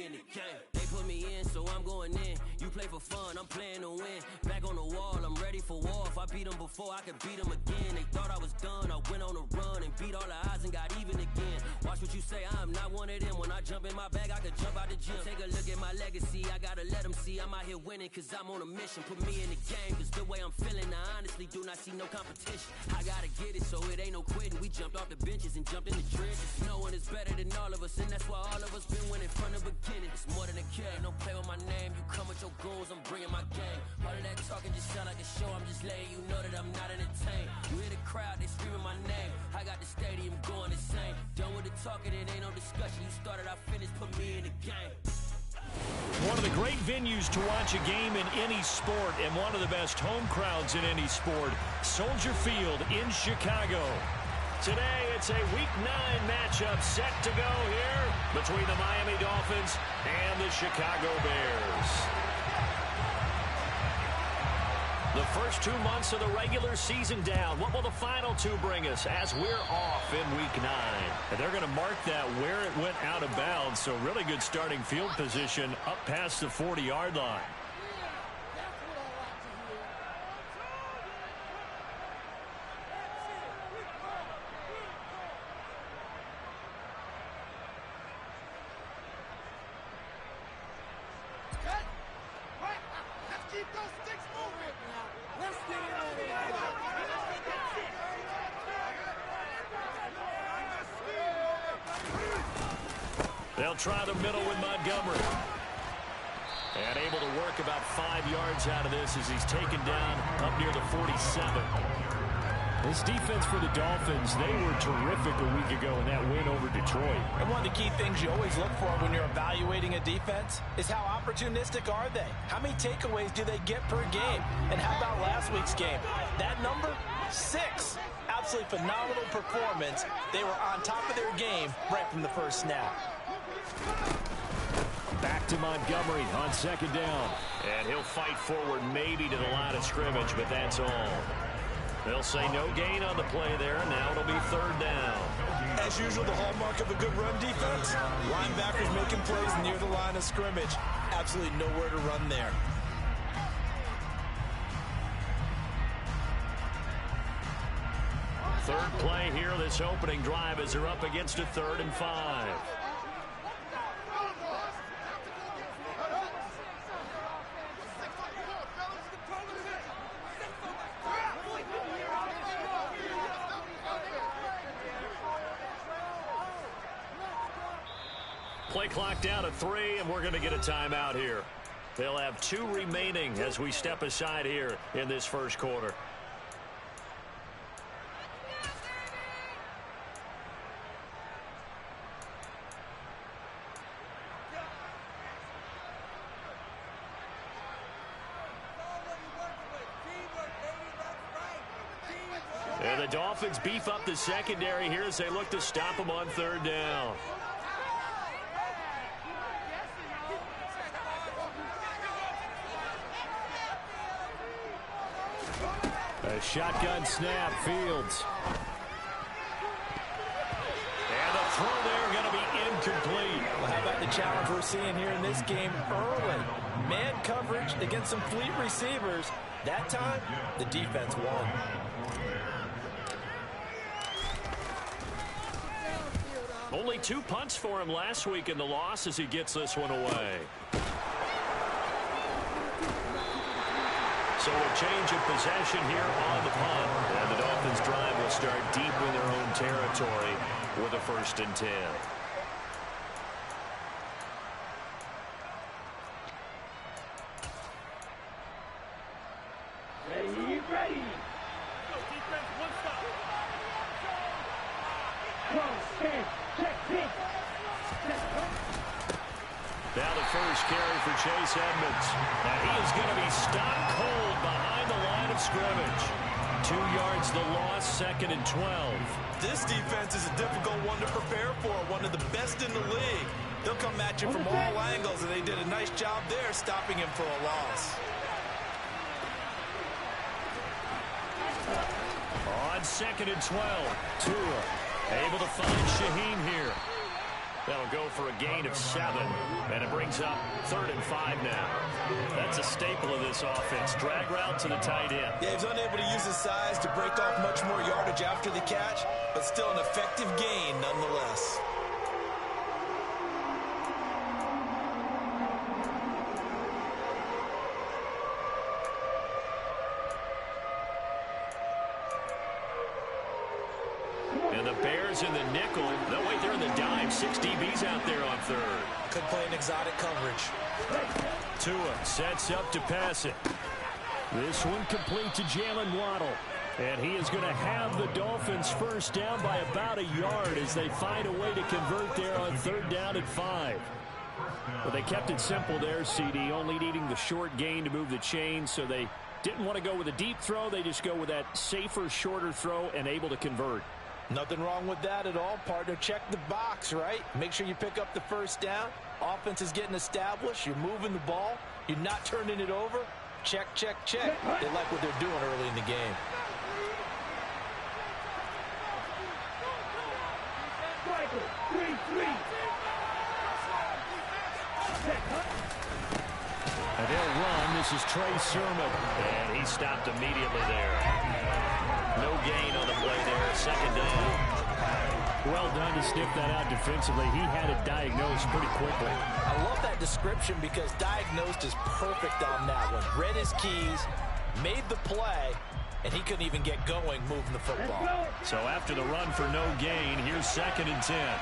me in the game. They put me in, so I'm going in. You play for fun, I'm playing to win. Back on the wall, I'm ready for war. If I beat them before, I could beat them again. They thought I was done, I went on a run and beat all the odds and got even again. Watch what you say, I'm not one of them. When I jump in my bag, I could jump out the gym. Take a look at my legacy, I gotta let them see I'm out here winning, cause I'm on a mission. Put me in the game, cause the way I'm feeling, I honestly do not see no competition. I gotta get it, so it ain't no quitting. We jumped off the benches and jumped in the trenches. No one is better than all of us, and that's why all of us been winning from the beginning. It's more than a game, don't play with my name. You come with your goons, I'm bringing my game. All of that talking just sound like a show, I'm just letting you know that I'm not entertained. You hear the crowd, they screaming my name. I got the stadium going insane. Done with the talking, it ain't no discussion. You started, I finished, put me in the game. One of the great venues to watch a game in any sport, and one of the best home crowds in any sport, Soldier Field in Chicago. Today, it's a Week 9 matchup set to go here between the Miami Dolphins and the Chicago Bears. The first 2 months of the regular season down. What will the final 2 bring us as we're off in Week 9? And they're going to mark that where it went out of bounds. So really good starting field position up past the 40-yard line. They'll try the middle with Montgomery. And able to work about 5 yards out of this as he's taken down up near the 47. This defense for the Dolphins, they were terrific a week ago in that win over Detroit. And one of the key things you always look for when you're evaluating a defense is how opportunistic are they? How many takeaways do they get per game? And how about last week's game? That number? 6. Absolutely phenomenal performance. They were on top of their game right from the first snap. Back to Montgomery on second down. And he'll fight forward maybe to the line of scrimmage, but that's all. They'll say no gain on the play there. Now it'll be third down. As usual, the hallmark of a good run defense, linebackers making plays near the line of scrimmage. Absolutely nowhere to run there. Third play here, this opening drive as they're up against a 3rd and 5. Play clock down to 3, and we're going to get a timeout here. They'll have 2 remaining as we step aside here in this first quarter. And the Dolphins beef up the secondary here as they look to stop them on 3rd down. A shotgun snap, Fields. And the throw there going to be incomplete. Well, how about the challenge we're seeing here in this game early? Man coverage against some fleet receivers. That time, the defense won. Only 2 punts for him last week in the loss as he gets this one away. So a change of possession here on the punt. And the Dolphins drive will start deep in their own territory with a 1st and 10. Ready. Go defense, 1 stop. Now the first carry for Chase Edmonds. And he is going to be stopped cold behind the line of scrimmage. 2 yards the loss, 2nd and 12. This defense is a difficult one to prepare for, one of the best in the league. They'll come at you from all angles, and they did a nice job there stopping him for a loss. On 2nd and 12, Tua able to find Shaheem here. That'll go for a gain of 7, and it brings up 3rd and 5 now. That's a staple of this offense. Drag route to the tight end. Yeah, he's unable to use his size to break off much more yardage after the catch, but still an effective gain nonetheless. And the Bears in the nickel. No, wait, they're in the dime. 6 DBs out there on 3rd. Could play an exotic coverage. Tua sets up to pass it. This one complete to Jalen Waddle. And he is going to have the Dolphins first down by about a yard as they find a way to convert there on 3rd down and 5. Well, they kept it simple there, CD, only needing the short gain to move the chains, so they didn't want to go with a deep throw. They just go with that safer, shorter throw and able to convert. Nothing wrong with that at all, partner. Check the box, right? Make sure you pick up the first down. Offense is getting established. You're moving the ball. You're not turning it over. Check, check, check. They like what they're doing early in the game. And they'll run. This is Trey Sermon. And he stopped immediately there. No gain on the play there. 2nd down. Well done to sniff that out defensively. He had it diagnosed pretty quickly. I love that description because diagnosed is perfect on that one. Read his keys, made the play, and he couldn't even get going moving the football. So after the run for no gain, here's 2nd and 10.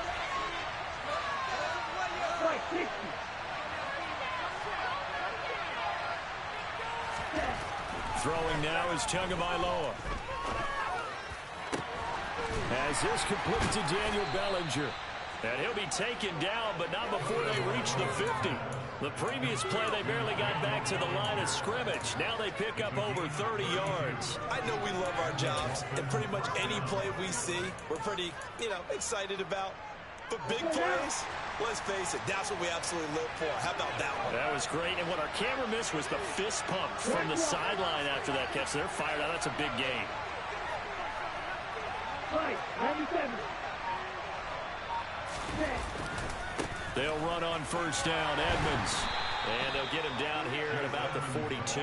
Throwing now is Tagovailoa. As this complete to Daniel Bellinger. And he'll be taken down, but not before they reach the 50. The previous play, they barely got back to the line of scrimmage. Now they pick up over 30 yards. I know we love our jobs, and pretty much any play we see, we're pretty, excited about. But big plays, let's face it, that's what we absolutely live for. How about that one? That was great, and what our camera missed was the fist pump from the sideline after that catch. They're fired out. That's a big gain. They'll run on first down, Edmonds. And they'll get him down here at about the 42.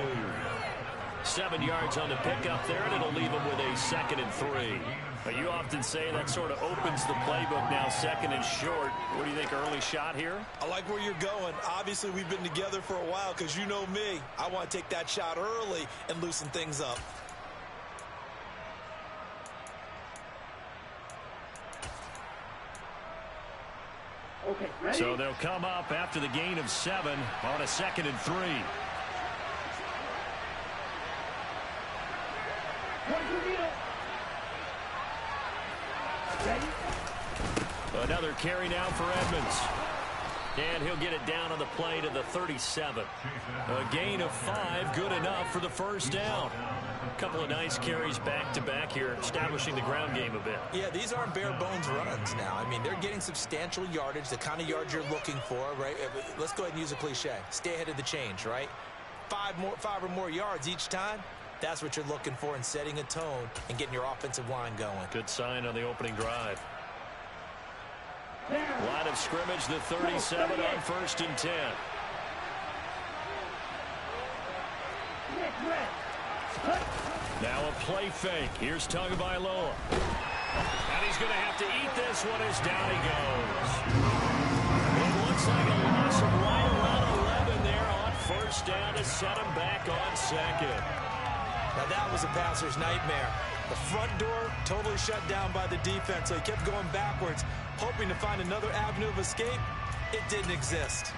7 yards on the pickup there, and it'll leave him with a 2nd and 3. But you often say that sort of opens the playbook now, 2nd and short. What do you think, early shot here? I like where you're going. Obviously, we've been together for a while because you know me. I want to take that shot early and loosen things up. Okay, so they'll come up after the gain of 7 on a 2nd and 3. Another carry now for Edmonds. And he'll get it down on the play to the 37. A gain of 5, good enough for the first down. A couple of nice carries back-to-back here, establishing the ground game a bit. Yeah, these aren't bare-bones runs now. I mean, they're getting substantial yardage, the kind of yards you're looking for, right? Let's go ahead and use a cliche. Stay ahead of the change, right? 5 or more yards each time. That's what you're looking for in setting a tone and getting your offensive line going. Good sign on the opening drive. Line of scrimmage, the 37 on 1st and 10. Now a play fake. Here's Tagovailoa. And he's going to have to eat this one as down he goes. It looks like a loss of right around 11 there on 1st down to set him back on 2nd. Now that was a passer's nightmare. The front door totally shut down by the defense, so he kept going backwards, hoping to find another avenue of escape. It didn't exist.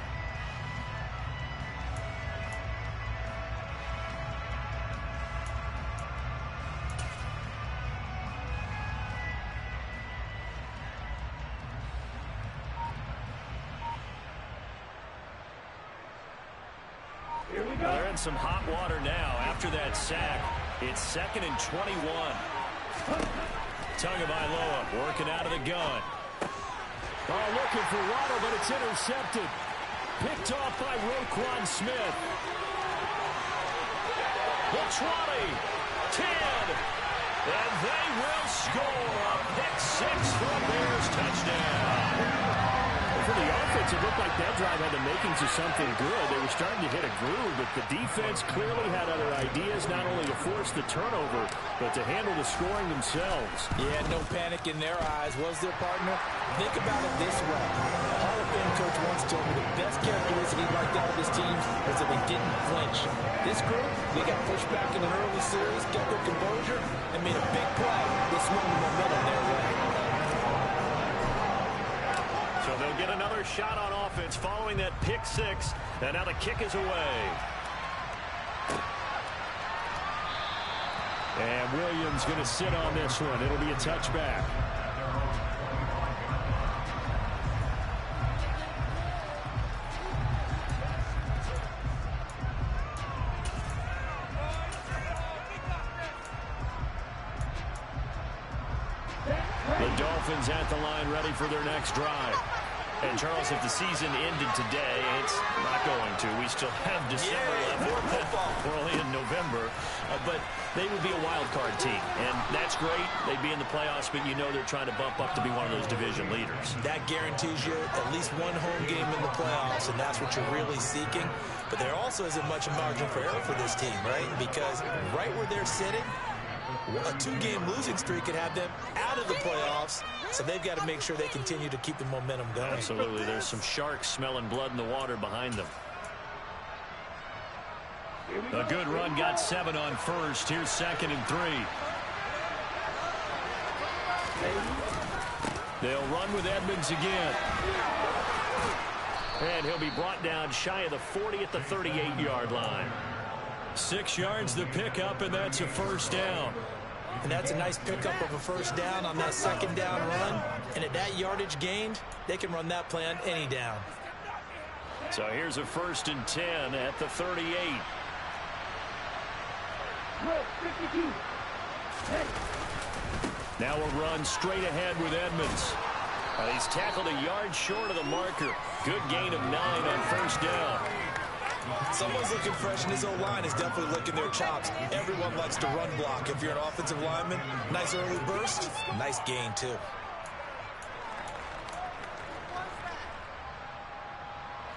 They're in some hot water now after that sack. It's 2nd and 21. Tagovailoa working out of the gun. Oh, looking for Waddle, but it's intercepted. Picked off by Roquan Smith. The 20, 10, and they will score a pick 6 for a Bears touchdown. And for the offense, it looked like that drive had the makings of something good. They were starting to hit a groove, but the defense clearly had other ideas, not only to force the turnover, but to handle the scoring themselves. Yeah, no panic in their eyes, was their partner? Think about it this way. A Hall of Fame coach once told me the best characteristic he liked out of his team was that they didn't flinch. This group, they got pushed back in an early series, kept their composure, and made a big play. They swung the momentum their way. So they'll get another shot on offense following that pick six, and now the kick is away. And Williams going to sit on this one. It'll be a touchback. The Dolphins at the line, ready for their next drive. And, Charles, if the season ended today, it's not going to. We still have December left. We're only in November. But they would be a wild card team. And that's great. They'd be in the playoffs, but you know they're trying to bump up to be one of those division leaders. That guarantees you at least one home game in the playoffs, and that's what you're really seeking. But there also isn't much margin for error for this team, right? Because right where they're sitting, a two-game losing streak could have them out of the playoffs, so they've got to make sure they continue to keep the momentum going. Absolutely. There's some sharks smelling blood in the water behind them. A good run, got 7 on first. Here's 2nd and 3. They'll run with Edmonds again. And he'll be brought down shy of the 40 at the 38-yard line. 6 yards the pickup, and that's a first down. And that's a nice pickup of a first down on that second down run. And at that yardage gained, they can run that play on any down. So here's a 1st and 10 at the 38. Now a run straight ahead with Edmonds. He's tackled a yard short of the marker. Good gain of 9 on first down. Someone's looking fresh, and his O-line is definitely licking their chops. Everyone likes to run block. If you're an offensive lineman, nice early burst, nice gain, too.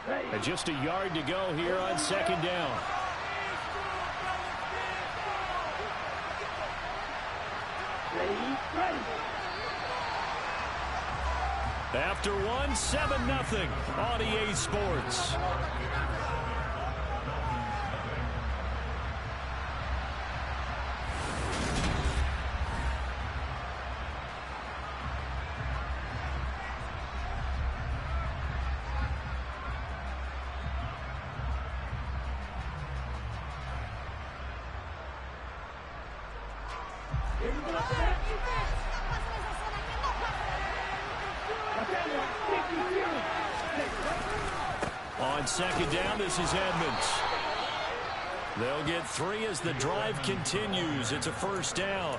And just a yard to go here on 2nd down. After one, 7-0 on EA Sports. On 2nd down, this is Edmonds. They'll get 3 as the drive continues. It's a first down.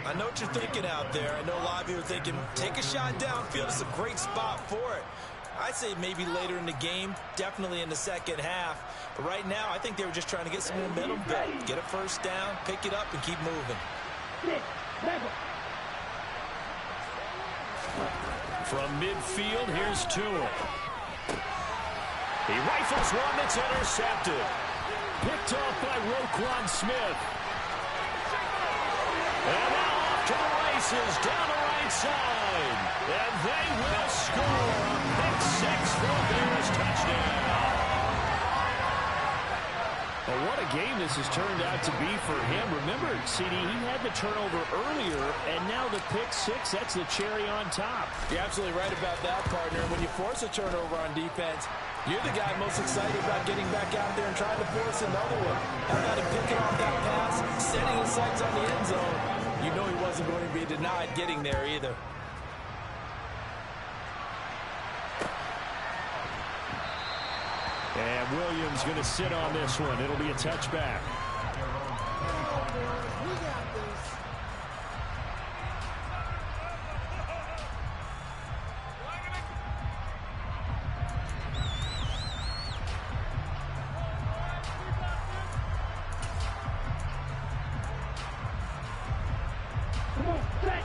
I know what you're thinking out there. I know a lot of you are thinking, take a shot downfield. It's a great spot for it. I'd say maybe later in the game, definitely in the second half. But right now, I think they were just trying to get some momentum built. Get a first down, pick it up, and keep moving. From midfield, here's Tua. He rifles one that's intercepted. Picked off by Roquan Smith. And now off to the races down the right side. And they will score a pick 6 for a Bears touchdown. Well, what a game this has turned out to be for him. Remember, CD, he had the turnover earlier, and now the pick 6, that's the cherry on top. You're absolutely right about that, partner. When you force a turnover on defense, you're the guy most excited about getting back out there and trying to force another one. How about him picking off that pass, setting his sights on the end zone? You know he wasn't going to be denied getting there either. And Williams going to sit on this one. It'll be a touchback.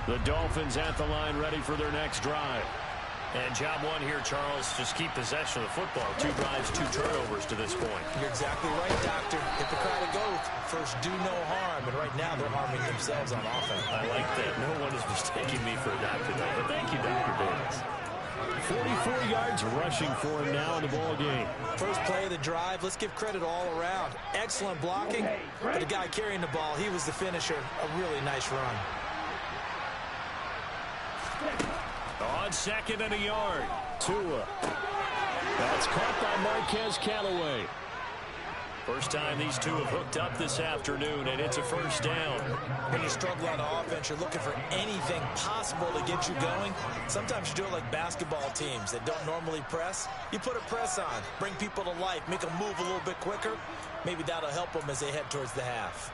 The Dolphins at the line ready for their next drive. And job one here, Charles, just keep possession of the football. 2 drives, 2 turnovers to this point. You're exactly right, Doctor. Hippocratic oath. First, do no harm. And right now, they're harming themselves on offense. I like that. No one is mistaking me for a doctor, though. But thank you, Dr. Davis. 44 yards rushing for him now in the ball game. First play of the drive, let's give credit all around. Excellent blocking, but the guy carrying the ball, he was the finisher. A really nice run. On 2nd and a yard. Tua. That's caught by Marquez Callaway. First time these two have hooked up this afternoon, and it's a first down. When you struggle on offense, you're looking for anything possible to get you going. Sometimes you do it like basketball teams that don't normally press. You put a press on, bring people to life, make them move a little bit quicker. Maybe that'll help them as they head towards the half.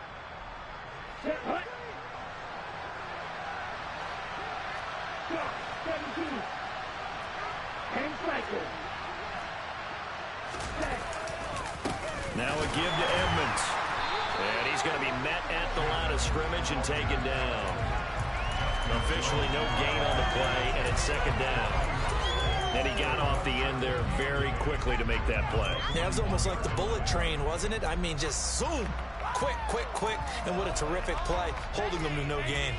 Now a give to Edmonds. And he's going to be met at the line of scrimmage and taken down. Officially no gain on the play, and it's 2nd down. And he got off the end there very quickly to make that play. Yeah, it was almost like the bullet train, wasn't it? I mean, just zoom. Quick, quick, quick. And what a terrific play, holding them to no gain.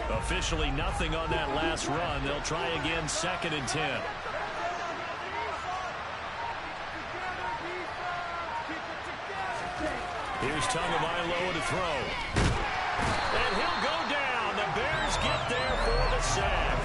Officially nothing on that last run. They'll try again, 2nd and 10. Here's Tagovailoa to throw. And he'll go down. The Bears get there for the sack.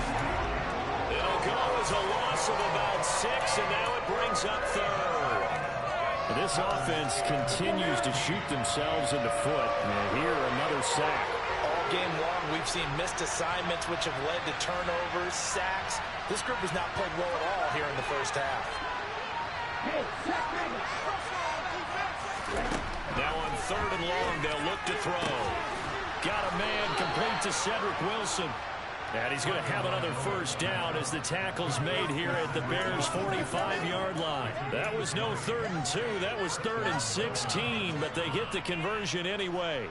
It'll go as a loss of about 6, and now it brings up 3rd. This offense continues to shoot themselves in the foot. And here, another sack. All game long, we've seen missed assignments, which have led to turnovers, sacks. This group has not played well at all here in the first half. Now on 3rd and long, they'll look to throw. Got a man complete to Cedric Wilson. And he's going to have another first down as the tackle's made here at the Bears' 45-yard line. That was no 3rd and 2. That was 3rd and 16, but they get the conversion anyway.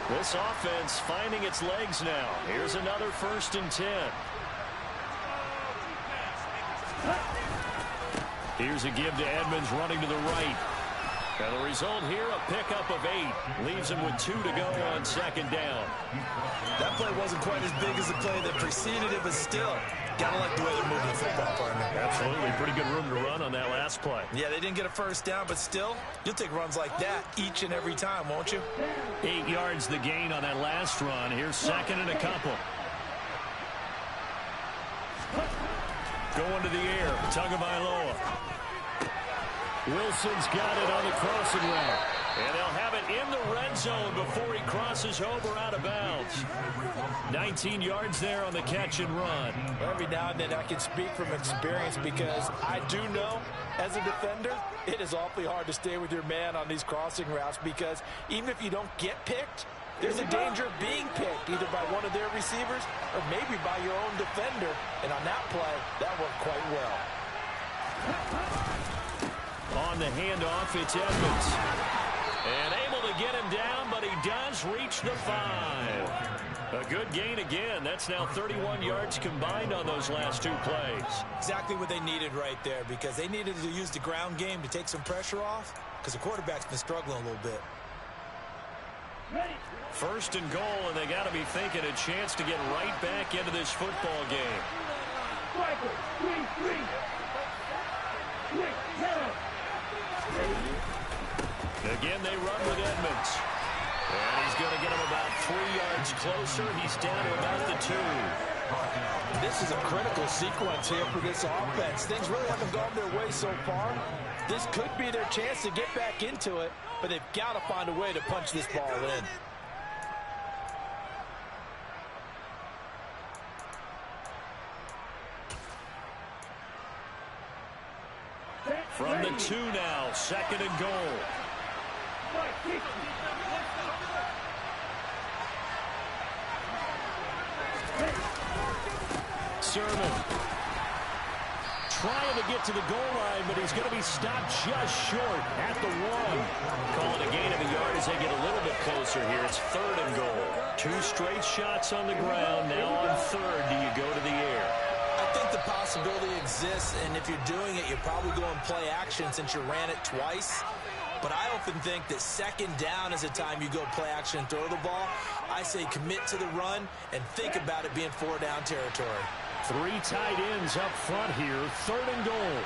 This offense finding its legs now. Here's another 1st and 10. Here's a give to Edmonds running to the right. And the result here, a pickup of 8. Leaves him with 2 to go on 2nd down. That play wasn't quite as big as the play that preceded it, but still, gotta like the way they're moving the football, partner. Absolutely. Pretty good room to run on that last play. Yeah, they didn't get a first down, but still, you'll take runs like that each and every time, won't you? 8 yards the gain on that last run. Here's 2nd and a couple. Going to the air. Tagovailoa. Wilson's got it on the crossing route. And they'll have it in the red zone before he crosses over out of bounds. 19 yards there on the catch and run. Every now and then I can speak from experience because I do know as a defender it is awfully hard to stay with your man on these crossing routes because even if you don't get picked, there's a danger of being picked either by one of their receivers or maybe by your own defender. And on that play, that worked quite well. On the handoff, it's Edmonds. And able to get him down, but he does reach the 5. A good gain again. That's now 31 yards combined on those last 2 plays. Exactly what they needed right there because they needed to use the ground game to take some pressure off because the quarterback's been struggling a little bit. 1st and goal, and they got to be thinking a chance to get right back into this football game. Again, they run with Edmonds. And he's going to get him about 3 yards closer. He's down to about the 2. This is a critical sequence here for this offense. Things really haven't gone their way so far. This could be their chance to get back into it, but they've got to find a way to punch this ball in. From the 2 now, 2nd and goal. Sermon trying to get to the goal line, but he's going to be stopped just short at the 1. Calling a gain of a yard as they get a little bit closer here. It's 3rd and goal. 2 straight shots on the ground. Now on 3rd, do you go to the air? I think the possibility exists, and if you're doing it, you're probably going play action since you ran it twice. But I often think that 2nd down is the time you go play action and throw the ball. I say commit to the run and think about it being 4-down territory. 3 tight ends up front here. 3rd and goal.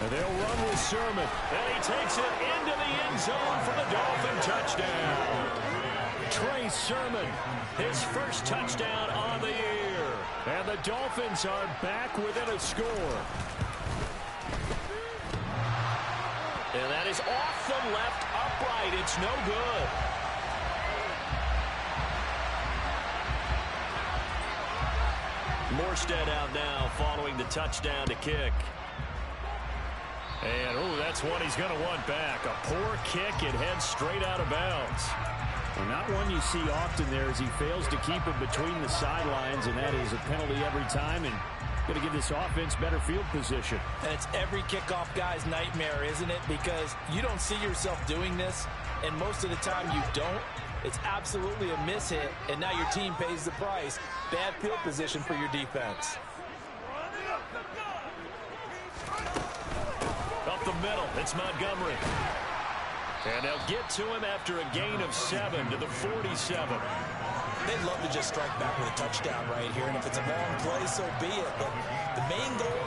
And they'll run with Sermon. And he takes it into the end zone for the Dolphin touchdown. Trey Sermon, his first touchdown on the year. And the Dolphins are back within a score. And that is off the left upright. It's no good. Morstead out now following the touchdown to kick. And, oh, that's one he's going to want back. A poor kick. It heads straight out of bounds. Well, not one you see often there as he fails to keep it between the sidelines, and that is a penalty every time. And going to give this offense better field position. And it's every kickoff guy's nightmare, isn't it? Because you don't see yourself doing this, and most of the time you don't. It's absolutely a mishit, and now your team pays the price. Bad field position for your defense. Up the middle, it's Montgomery. And they'll get to him after a gain of 7 to the 47. They'd love to just strike back with a touchdown right here, and if it's a long play, so be it. But the main goal,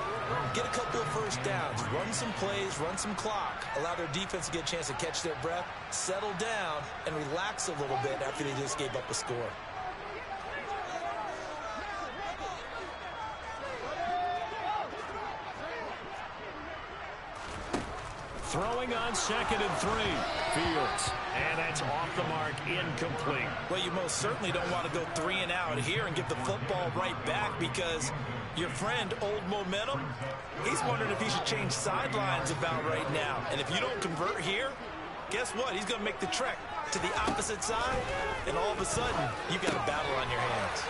get a couple of first downs, run some plays, run some clock, allow their defense to get a chance to catch their breath, settle down, and relax a little bit after they just gave up a score. Throwing on 2nd and 3. Fields. And that's off the mark, incomplete. Well, you most certainly don't want to go 3 and out here and get the football right back, because your friend, Old Momentum, he's wondering if he should change sidelines about right now. And if you don't convert here, guess what? He's going to make the trek to the opposite side, and all of a sudden, you've got a battle on your hands.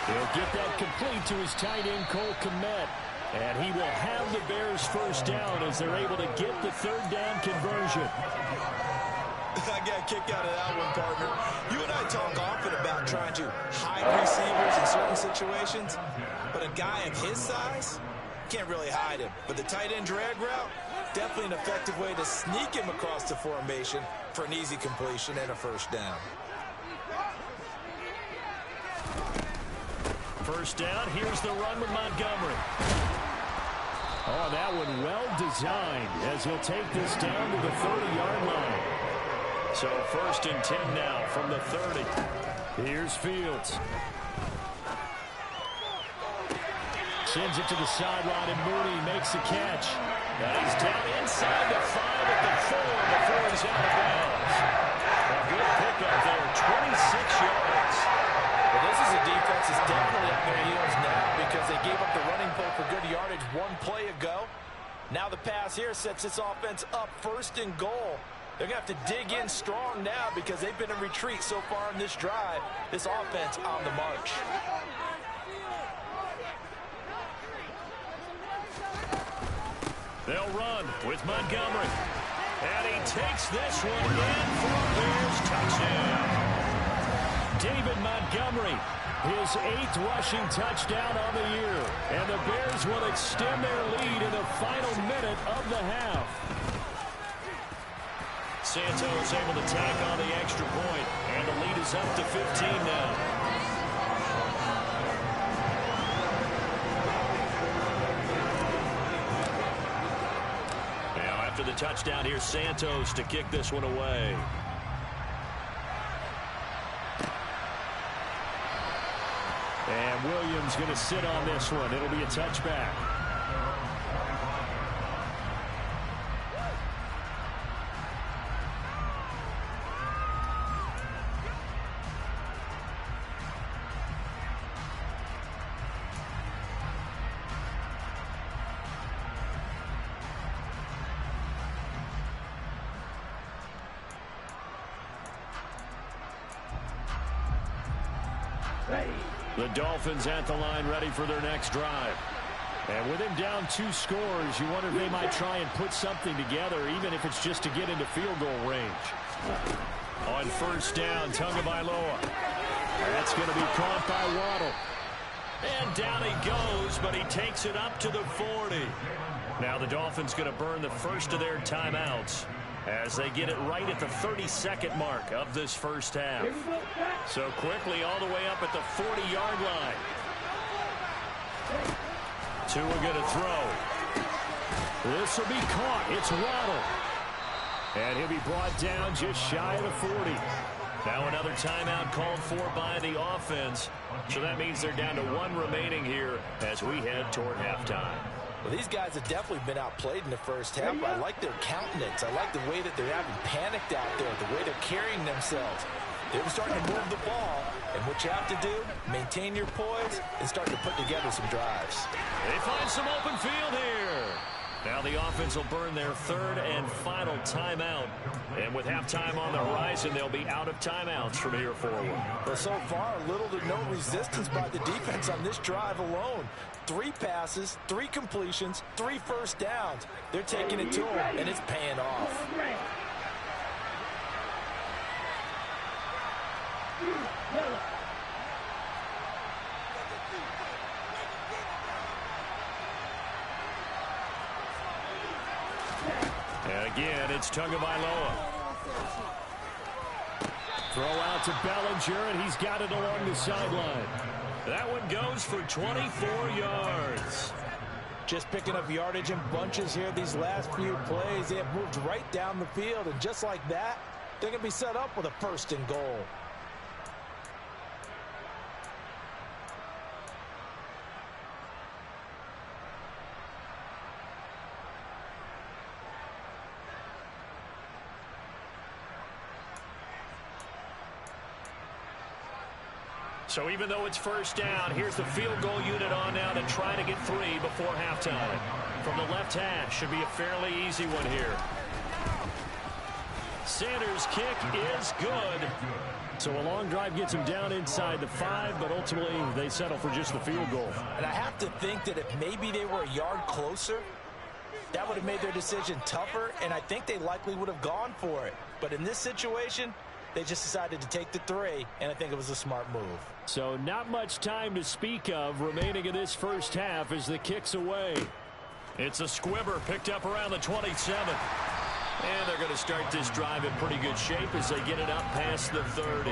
He'll get that complete to his tight end, Cole Kmet. And he will have the Bears first down as they're able to get the 3rd down conversion. I got a kick out of that one, partner. You and I talk often about trying to hide receivers in certain situations, but a guy of his size can't really hide him. But the tight end drag route, definitely an effective way to sneak him across the formation for an easy completion and a first down. First down, here's the run with Montgomery. Oh, that one well designed as he'll take this down to the 30-yard line. So 1st and 10 now from the 30. Here's Fields. Sends it to the sideline, and Mooney makes the catch. And he's down inside the 5 at the 4 before he's out of bounds. A good pickup there, 26 yards. Well, this is a defense that's definitely on their heels now, because they gave up the running play for good yardage 1 play ago. Now the pass here sets this offense up 1st and goal. They're going to have to dig in strong now because they've been in retreat so far in this drive. This offense on the march. They'll run with Montgomery. And he takes this one in for a Bears touchdown. David Montgomery, his 8th rushing touchdown on the year. And the Bears will extend their lead in the final minute of the half. Santos able to tack on the extra point, and the lead is up to 15 now. Now after the touchdown, here's Santos to kick this one away. And Williams going to sit on this one. It'll be a touchback. The Dolphins at the line ready for their next drive. And with him down 2 scores, you wonder if they might try and put something together, even if it's just to get into field goal range. On first down, Tagovailoa. That's going to be caught by Waddle. And down he goes, but he takes it up to the 40. Now the Dolphins going to burn the first of their timeouts as they get it right at the 32nd mark of this first half. So quickly all the way up at the 40-yard line. Tua going to throw. This will be caught. It's Waddle. And he'll be brought down just shy of the 40. Now another timeout called for by the offense. So that means they're down to 1 remaining here as we head toward halftime. Well, these guys have definitely been outplayed in the first half. I like their countenance. I like the way that they're having panicked out there, the way they're carrying themselves. They're starting to move the ball, and what you have to do, maintain your poise and start to put together some drives. They find some open field here. Now the offense will burn their 3rd and final timeout. And with halftime on the horizon, they'll be out of timeouts from here forward. But so far, little to no resistance by the defense on this drive alone. 3 passes, 3 completions, 3 first downs. They're taking it to them, and it's paying off. And again, it's Tagovailoa. Throw out to Bellinger, and he's got it along the sideline. That one goes for 24 yards. Just picking up yardage in bunches here these last few plays. They have moved right down the field, and just like that, they're going to be set up with a 1st and goal. So even though it's first down, here's the field goal unit on now to try to get 3 before halftime. From the left hash, should be a fairly easy one here. Sanders' kick is good. So a long drive gets him down inside the 5, but ultimately they settle for just the field goal. And I have to think that if maybe they were a yard closer, that would have made their decision tougher, and I think they likely would have gone for it. But in this situation, they just decided to take the 3, and I think it was a smart move. So not much time to speak of remaining in this first half as the kick's away. It's a squibber picked up around the 27. And they're going to start this drive in pretty good shape as they get it up past the 30.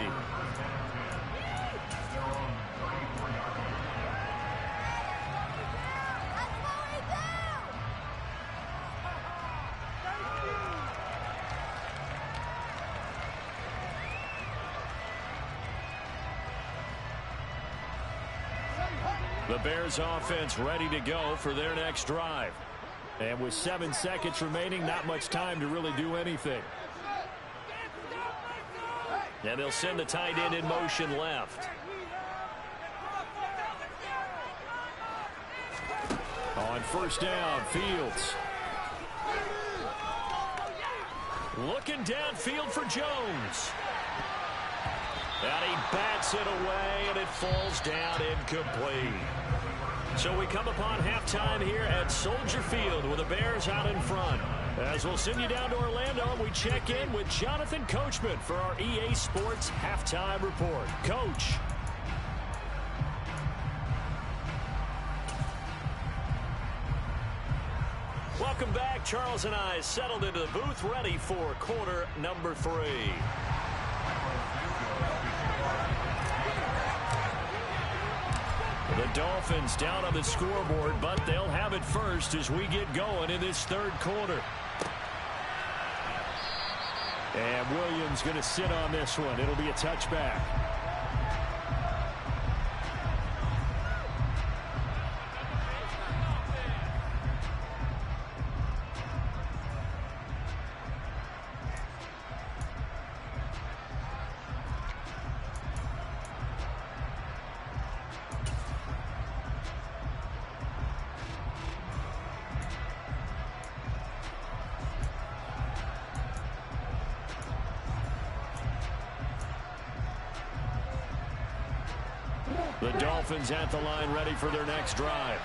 The Bears offense ready to go for their next drive. And with 7 seconds remaining, not much time to really do anything. And they'll send the tight end in motion left. On first down, Fields. Looking downfield for Jones. And he bats it away, and it falls down incomplete. So we come upon halftime here at Soldier Field with the Bears out in front. As we'll send you down to Orlando, we check in with Jonathan Coachman for our EA Sports Halftime Report. Coach. Welcome back. Charles and I settled into the booth ready for quarter number 3. The Dolphins down on the scoreboard, but they'll have it first as we get going in this 3rd quarter. And Williams going to sit on this one. It'll be a touchback. The Dolphins at the line ready for their next drive.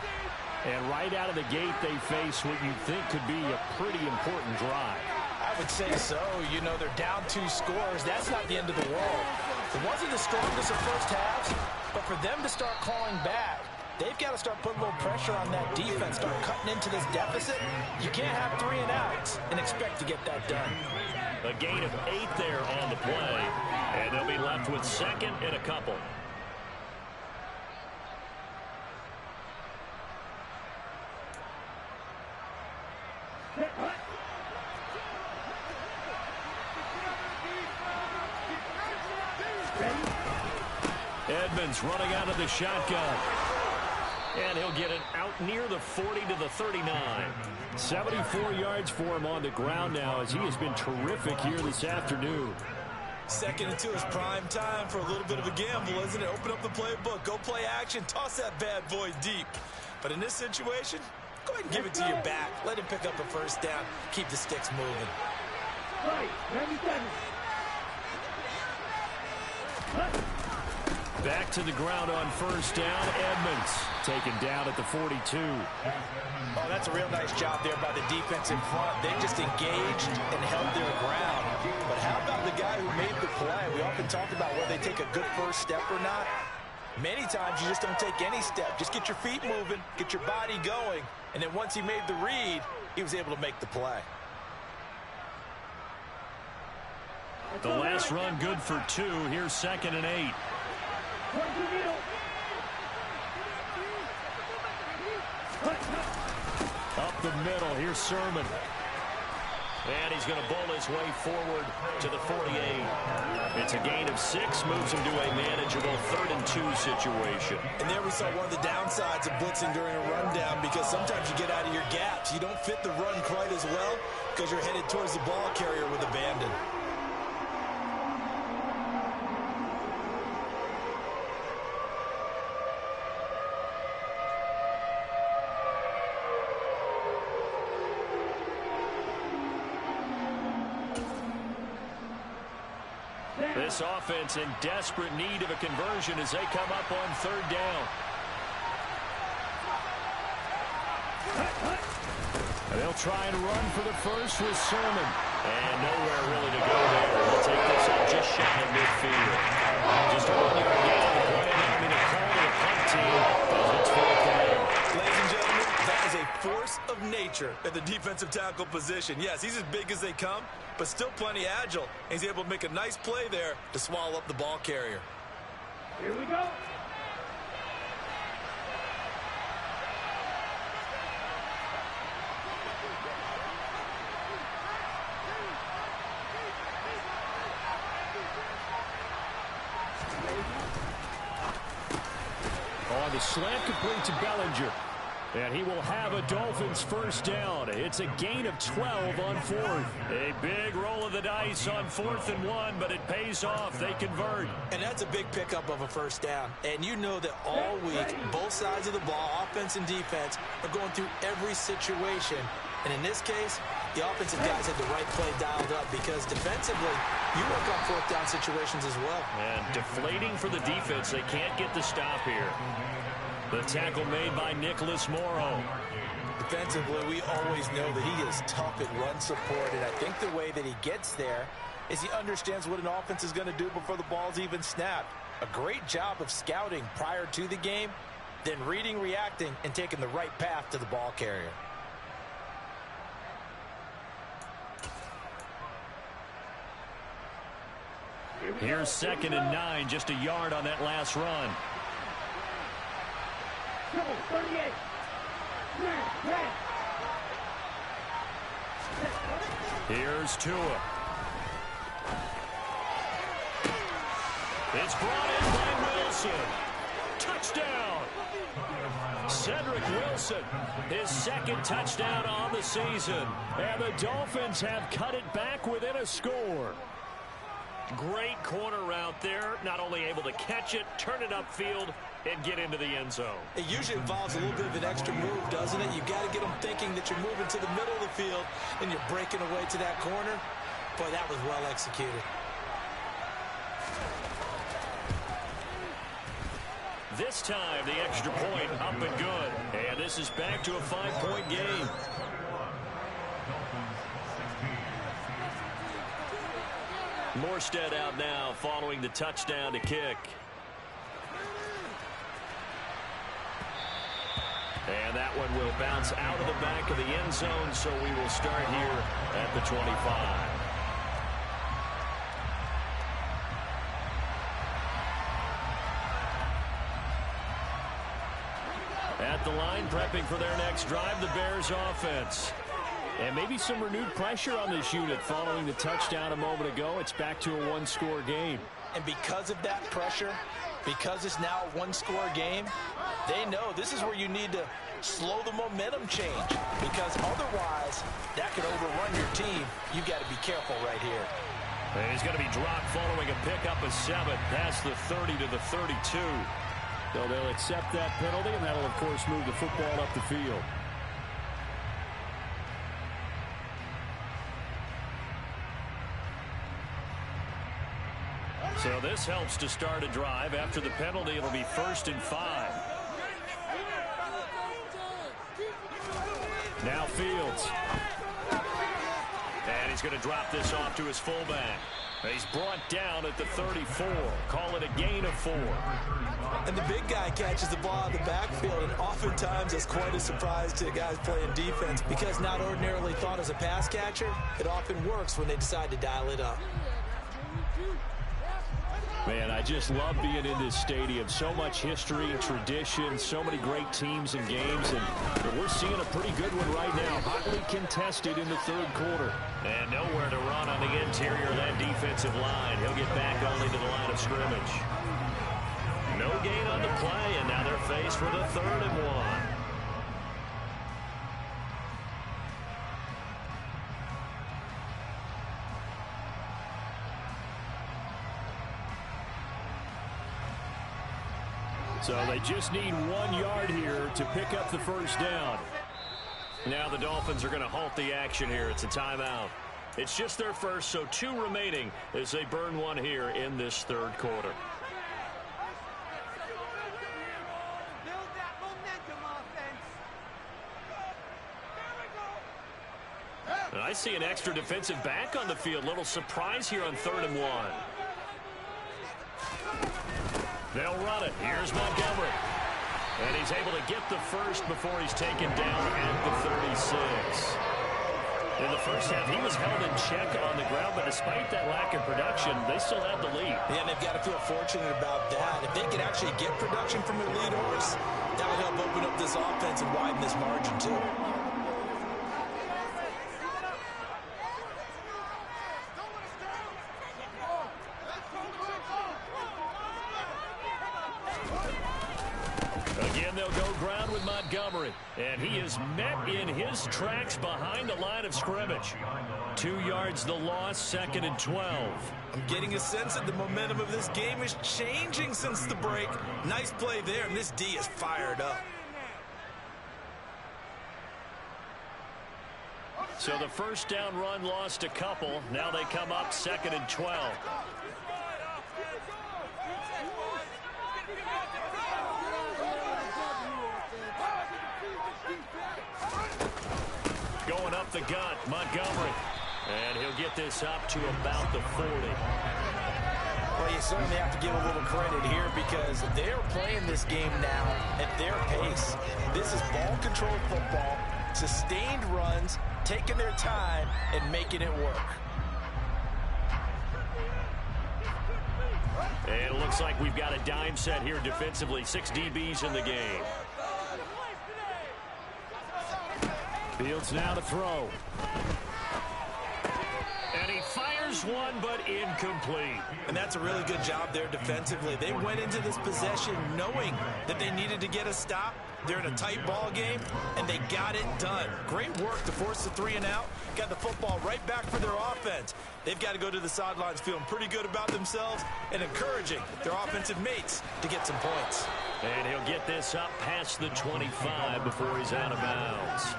And right out of the gate, they face what you think could be a pretty important drive. I would say so. You know, they're down 2 scores. That's not the end of the world. It wasn't the strongest of first halves, but for them to start clawing back, they've got to start putting a little pressure on that defense, start cutting into this deficit. You can't have 3 and outs and expect to get that done. A gain of 8 there on the play, and they'll be left with second and a couple. Edmonds running out of the shotgun. And he'll get it out near the 40 to the 39. 74 yards for him on the ground now as he has been terrific here this afternoon. 2nd and 2 is prime time for a little bit of a gamble, isn't it? Open up the playbook, go play action, toss that bad boy deep. But in this situation, go ahead and give it to your back. Let him pick up a first down. Keep the sticks moving. Back to the ground on first down. Edmonds taken down at the 42. Oh, that's a real nice job there by the defense in front. They just engaged and held their ground. But how about the guy who made the play? We often talk about whether they take a good first step or not. Many times you just don't take any step. Just get your feet moving, get your body going. And then once he made the read, he was able to make the play. The last run good for 2. Here's 2nd and 8. Up the middle. Here's Sermon. And he's going to bowl his way forward to the 48. It's a gain of 6, moves him to a manageable 3rd and 2 situation. And there we saw one of the downsides of blitzing during a rundown, because sometimes you get out of your gaps. You don't fit the run quite as well because you're headed towards the ball carrier with abandon. This offense in desperate need of a conversion as they come up on 3rd down. They'll try and run for the first with Sermon. And nowhere really to go there. We'll take this up just shy of midfield. Just a 1-yard gain on the play. I mean, a call to the punt team as it's 4th down. Ladies and gentlemen, that is a force of nature at the defensive tackle position. Yes, he's as big as they come, but still plenty agile. He's able to make a nice play there to swallow up the ball carrier. Here we go. On the slant, complete to Bellinger. And he will have a Dolphins first down. It's a gain of 12 on 4th. A big roll of the dice on 4th and 1, but it pays off. They convert. And that's a big pickup of a first down. And you know that all week, both sides of the ball, offense and defense, are going through every situation. And in this case, the offensive guys had the right play dialed up, because defensively, you work on 4th down situations as well. And deflating for the defense. They can't get the stop here. The tackle made by Nicholas Morrow. Defensively, we always know that he is tough at run support, and I think the way that he gets there is he understands what an offense is going to do before the ball's even snapped. A great job of scouting prior to the game, then reading, reacting, and taking the right path to the ball carrier. Here's 2nd and 9, just a yard on that last run. 38. Here's Tua. It's brought in by Wilson. Touchdown. Cedric Wilson, his 2nd touchdown on the season. And the Dolphins have cut it back within a score. Great corner route there. Not only able to catch it, turn it upfield, and get into the end zone. It usually involves a little bit of an extra move, doesn't it? You've got to get them thinking that you're moving to the middle of the field and you're breaking away to that corner. Boy, that was well executed. This time, the extra point up and good. And this is back to a 5-point game. Morstead out now following the touchdown to kick. And that one will bounce out of the back of the end zone, so we will start here at the 25. At the line, prepping for their next drive, the Bears offense. And maybe some renewed pressure on this unit following the touchdown a moment ago. It's back to a one-score game. And because of that pressure, because it's now a one-score game, they know this is where you need to slow the momentum change, because otherwise that could overrun your team. You've got to be careful right here. And he's going to be dropped following a pickup of 7 past the 30 to the 32. So they'll accept that penalty, and that'll, of course, move the football up the field. So this helps to start a drive. After the penalty, it'll be 1st and 5. Now Fields. And he's going to drop this off to his fullback. He's brought down at the 34. Call it a gain of 4. And the big guy catches the ball in the backfield, and oftentimes it's quite a surprise to the guys playing defense, because not ordinarily thought as a pass catcher, it often works when they decide to dial it up. Man, I just love being in this stadium. So much history, tradition, so many great teams and games, and we're seeing a pretty good one right now. Hotly contested in the third quarter. And nowhere to run on the interior of that defensive line. He'll get back only to the line of scrimmage. No gain on the play, and now they're faced with a 3rd and 1. So they just need 1 yard here to pick up the first down. Now the Dolphins are going to halt the action here. It's a timeout. It's just their first, so 2 remaining as they burn 1 here in this third quarter. Build that momentum, offense. And I see an extra defensive back on the field. Little surprise here on 3rd and 1. They'll run it. Here's Montgomery. And he's able to get the first before he's taken down at the 36. In the first half, he was held in check on the ground, but despite that lack of production, they still have the lead. Yeah, and they've got to feel fortunate about that. If they could actually get production from their lead horse, that would help open up this offense and widen this margin, too. Again, they'll go ground with Montgomery. And he is met in his tracks behind the line of scrimmage. 2 yards the loss, 2nd and 12. I'm getting a sense that the momentum of this game is changing since the break. Nice play there, and this D is fired up. So the first down run lost a couple. Now they come up 2nd and 12. Going up the gut, Montgomery. And he'll get this up to about the 40. Well, you certainly have to give a little credit here, because they're playing this game now at their pace. This is ball control football, sustained runs, taking their time and making it work. And it looks like we've got a dime set here defensively. 6 DBs in the game. Fields now to throw. And he fires one, but incomplete. And that's a really good job there defensively. They went into this possession knowing that they needed to get a stop. They're in a tight ball game, and they got it done. Great work to force the 3 and out. Got the football right back for their offense. They've got to go to the sidelines feeling pretty good about themselves and encouraging their offensive mates to get some points. And he'll get this up past the 25 before he's out of bounds.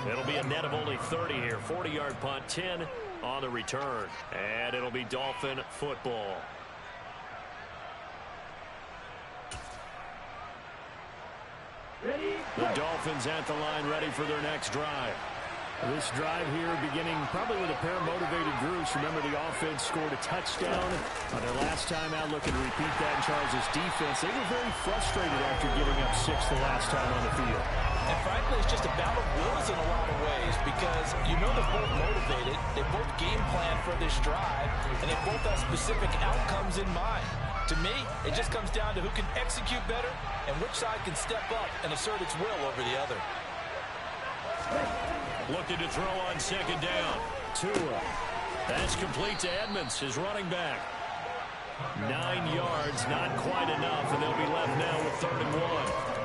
It'll be a net of only 30 here. 40-yard punt, 10 on the return. And it'll be Dolphin football. The Dolphins at the line, ready for their next drive. This drive here beginning probably with a pair of motivated groups. Remember, the offense scored a touchdown on their last time out, looking to repeat that in Charles' defense. They were very frustrated after giving up 6 the last time on the field. And frankly, it's just a battle of wills in a lot of ways because you know they're both motivated, they both game plan for this drive, and they both have specific outcomes in mind. To me, it just comes down to who can execute better and which side can step up and assert its will over the other. Looking to throw on second down. Tua. That's complete to Edmonds, his running back. 9 yards, not quite enough, and they'll be left now with 3rd and 1.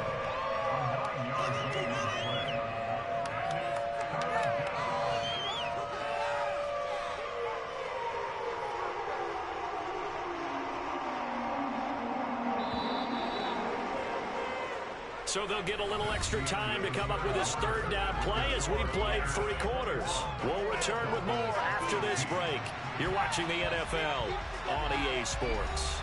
So they'll get a little extra time to come up with his 3rd down play as we played 3 quarters. We'll return with more after this break. You're watching the NFL on EA Sports.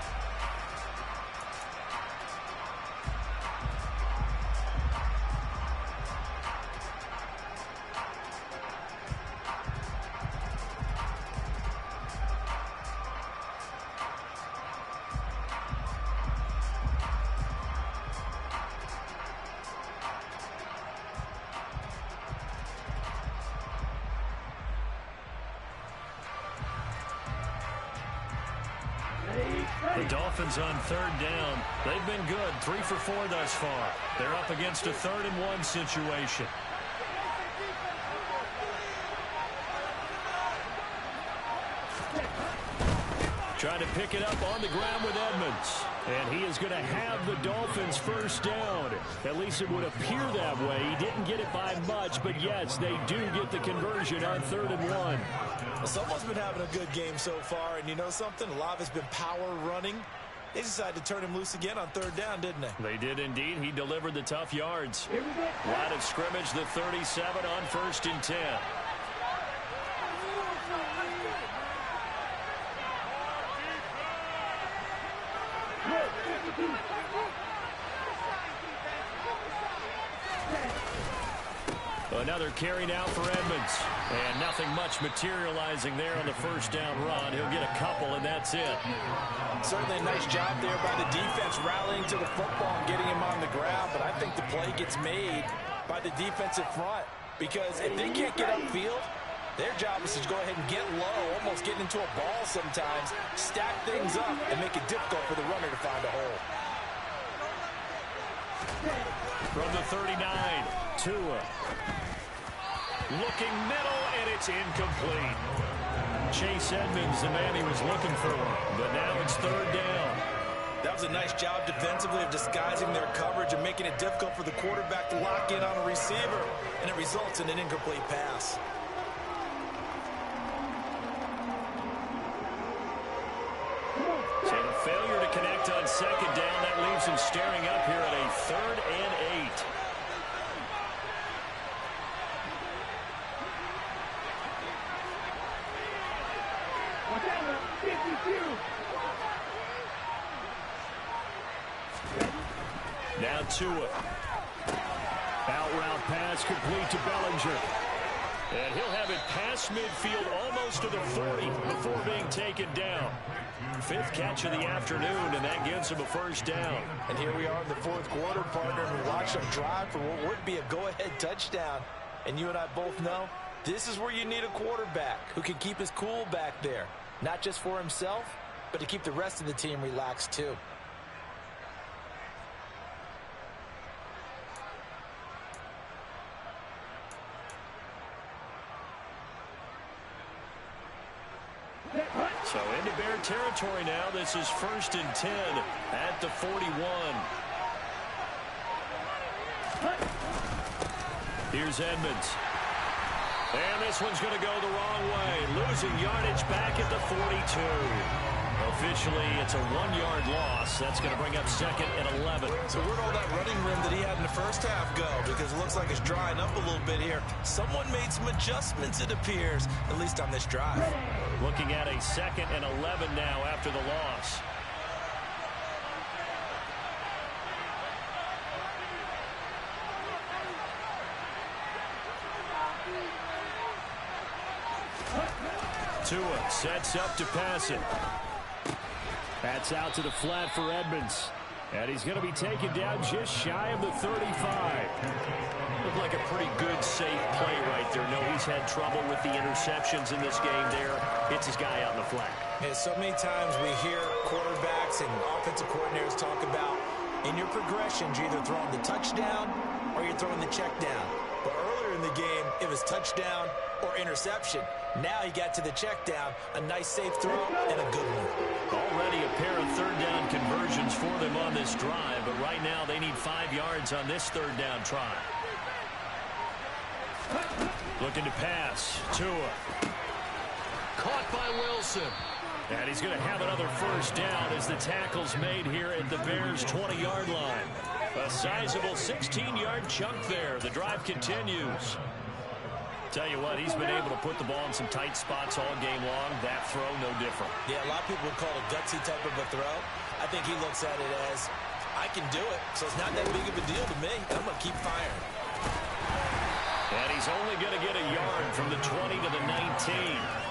The Dolphins on 3rd down. They've been good, 3 for 4 thus far. They're up against a 3rd and 1 situation. Trying to pick it up on the ground with Edmonds. And he is going to have the Dolphins 1st down. At least it would appear that way. He didn't get it by much, but yes, they do get the conversion on 3rd and 1. Well, someone's been having a good game so far, and you know something? A lot of it's been power running. They decided to turn him loose again on 3rd down, didn't they? They did indeed. He delivered the tough yards. Line of scrimmage, the 37 on 1st and 10. Another carry now for Edmonds. And nothing much materializing there on the 1st down run. He'll get a couple, and that's it. Certainly a nice job there by the defense rallying to the football and getting him on the ground. But I think the play gets made by the defensive front. Because if they can't get upfield, their job is to go ahead and get low, almost get into a ball sometimes, stack things up, and make it difficult for the runner to find a hole. From the 39, Tua. Looking middle, and it's incomplete. Chase Edmonds, the man he was looking for, but now it's 3rd down. That was a nice job defensively of disguising their coverage and making it difficult for the quarterback to lock in on a receiver, and it results in an incomplete pass. So the failure to connect on 2nd down, that leaves him staring up here at a 3rd and 8. Now Tua. Out route pass complete to Bellinger. And he'll have it past midfield almost to the 40 before being taken down. 5th catch of the afternoon, and that gives him a 1st down. And here we are in the 4th quarter, partner, and we watch them drive for what would be a go-ahead touchdown. And you and I both know this is where you need a quarterback who can keep his cool back there. Not just for himself, but to keep the rest of the team relaxed too. So into Bear territory now. This is 1st and 10 at the 41. Here's Edmonds. And this one's going to go the wrong way. Losing yardage back at the 42. Officially, it's a 1-yard loss. That's going to bring up 2nd and 11. So where'd all that running room that he had in the 1st half go? Because it looks like it's drying up a little bit here. Someone made some adjustments, it appears, at least on this drive. Looking at a 2nd and 11 now after the loss. Tua sets up to pass it. That's out to the flat for Edmonds. And he's going to be taken down just shy of the 35. Looked like a pretty good, safe play right there. No, he's had trouble with the interceptions in this game there. Hits his guy out in the flat. Yeah, so many times we hear quarterbacks and offensive coordinators talk about in your progressions, you're either throwing the touchdown or you're throwing the check down. But earlier in the game, it was touchdown or interception. Now he got to the check down, a nice safe throw, and a good one. Already a pair of third down conversions for them on this drive, but right now they need 5 yards on this third down try. Looking to pass. Tua. Caught by Wilson. And he's going to have another first down as the tackle's made here at the Bears' 20-yard line. A sizable 16-yard chunk there. The drive continues. Tell you what, he's been able to put the ball in some tight spots all game long. That throw, no different. Yeah, a lot of people would call it a gutsy type of a throw. I think he looks at it as, I can do it, so it's not that big of a deal to me. I'm going to keep firing. And he's only going to get a yard from the 20 to the 19.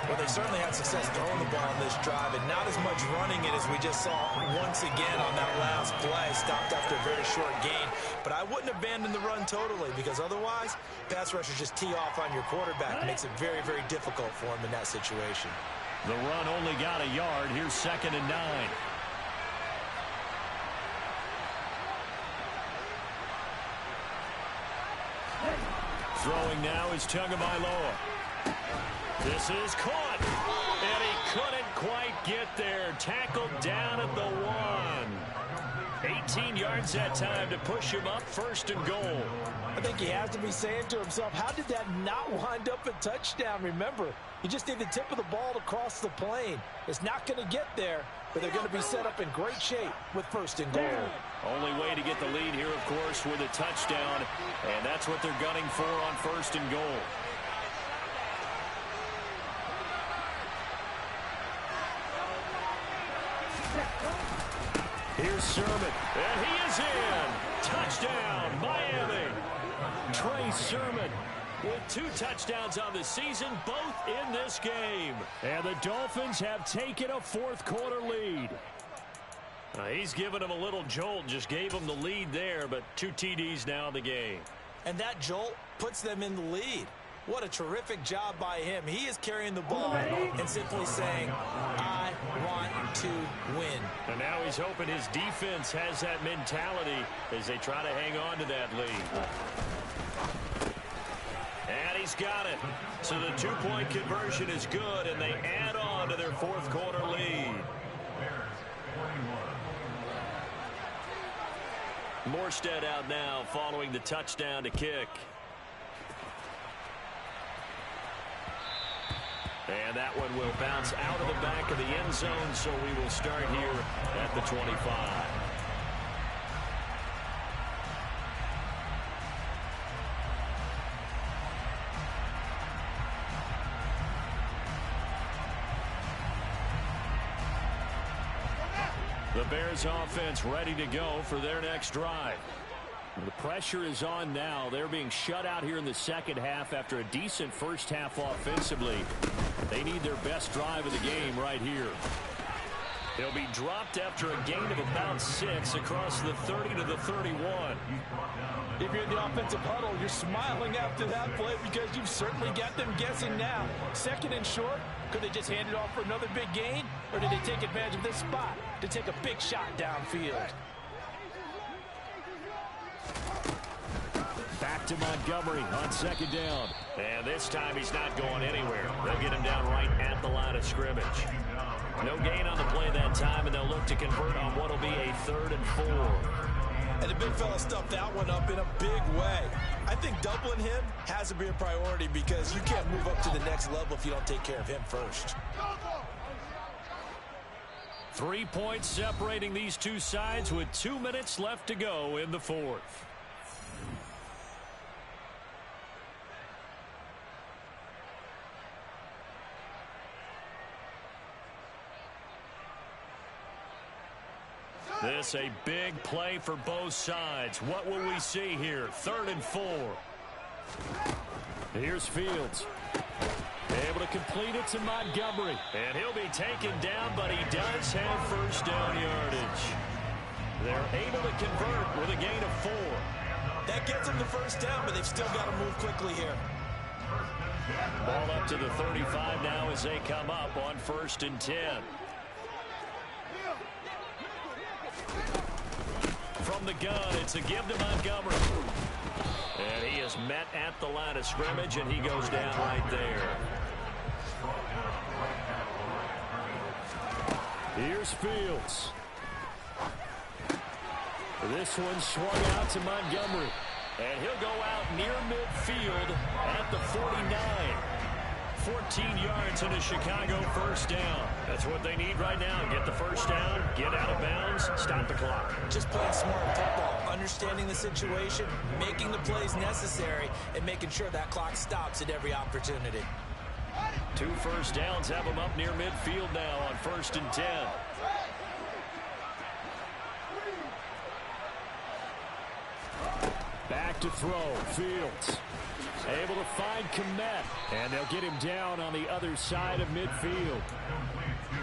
Well, they certainly had success throwing the ball on this drive, and not as much running it as we just saw once again on that last play. Stopped after a very short gain. But I wouldn't abandon the run totally, because otherwise, pass rushers just tee off on your quarterback. It makes it very, very difficult for him in that situation. The run only got a yard. Here's 2nd and 9. Throwing now is Tagovailoa. This is caught, and he couldn't quite get there. Tackled down at the 1. 18 yards that time to push him up 1st and goal. I think he has to be saying to himself, how did that not wind up a touchdown? Remember, you just need the tip of the ball to cross the plane. It's not going to get there, but they're going to be set up in great shape with 1st and goal. Only way to get the lead here, of course, with a touchdown, and that's what they're gunning for on 1st and goal. Here's Sermon, and he is in. Touchdown, Miami. Trey Sermon with 2 touchdowns on the season, both in this game. And the Dolphins have taken a 4th quarter lead. He's given him a little jolt, just gave him the lead there, but 2 TDs now in the game. And that jolt puts them in the lead. What a terrific job by him. He is carrying the ball and simply saying, I want to win. And now he's hoping his defense has that mentality as they try to hang on to that lead. And he's got it. So the 2-point conversion is good, and they add on to their 4th quarter lead. Morstead out now following the touchdown to kick. And that one will bounce out of the back of the end zone, so we will start here at the 25. The Bears offense ready to go for their next drive. The pressure is on now. They're being shut out here in the second half after a decent first half offensively. They need their best drive of the game right here. He'll be dropped after a gain of about 6 across the 30 to the 31. If you're in the offensive huddle, you're smiling after that play because you've certainly got them guessing now. 2nd and short, could they just hand it off for another big gain? Or did they take advantage of this spot to take a big shot downfield? Back to Montgomery on 2nd down. And this time he's not going anywhere. They'll get him down right at the line of scrimmage. No gain on the play that time, and they'll look to convert on what will be a 3rd and 4. And the big fella stuffed that one up in a big way. I think doubling him has to be a priority because you can't move up to the next level if you don't take care of him first. 3 points separating these two sides with 2 minutes left to go in the 4th. This a big play for both sides. What will we see here? 3rd and 4. Here's Fields. Able to complete it to Montgomery. And he'll be taken down, but he does have first down yardage. They're able to convert with a gain of 4. That gets them the first down, but they've still got to move quickly here. Ball up to the 35 now as they come up on 1st and 10. From the gun, it's a give to Montgomery. And he is met at the line of scrimmage, and he goes down right there. Here's Fields. This one swung out to Montgomery. And he'll go out near midfield at the 49. 14 yards into Chicago, first down. That's what they need right now. Get the first down, get out of bounds, stop the clock. Just playing smart football, understanding the situation, making the plays necessary, and making sure that clock stops at every opportunity. 2 first downs have them up near midfield now on 1st and 10. Back to throw, Fields. Able to find Kmet, and they'll get him down on the other side of midfield.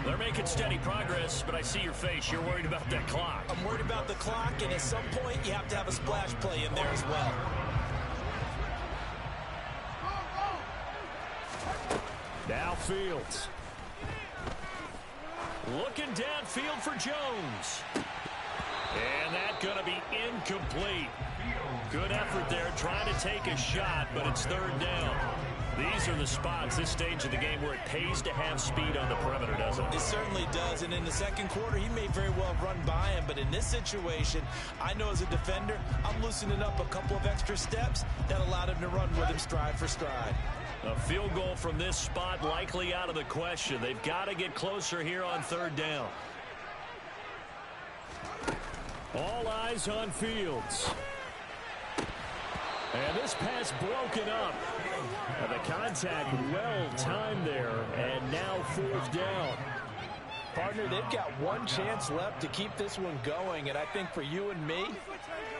They're making steady progress, but I see your face. You're worried about that clock. I'm worried about the clock, and at some point, you have to have a splash play in there as well. Now Fields. Looking downfield for Jones. And that's going to be incomplete. Good effort there, trying to take a shot, but it's 3rd down. These are the spots, this stage of the game, where it pays to have speed on the perimeter, doesn't it? It certainly does, and in the second quarter, he may very well run by him, but in this situation, I know as a defender, I'm loosening up a couple of extra steps that allowed him to run with him stride for stride. A field goal from this spot likely out of the question. They've got to get closer here on 3rd down. All eyes on Fields. And this pass broken up. And the contact well timed there. And now 4th down. Partner, they've got one chance left to keep this one going. And I think for you and me,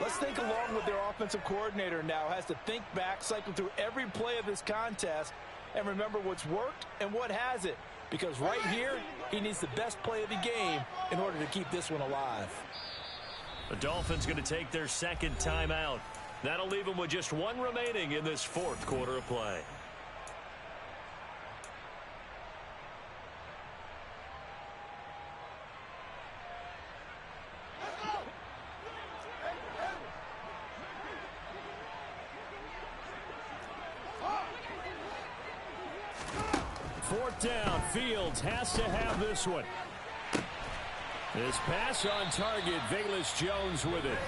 let's think along with their offensive coordinator now. Has to think back, cycle through every play of this contest, and remember what's worked and what hasn't. Because right here, he needs the best play of the game in order to keep this one alive. The Dolphins going to take their 2nd timeout. That'll leave them with just 1 remaining in this 4th quarter of play. Fourth down, Fields has to have this one. This pass on target, Velus Jones with it.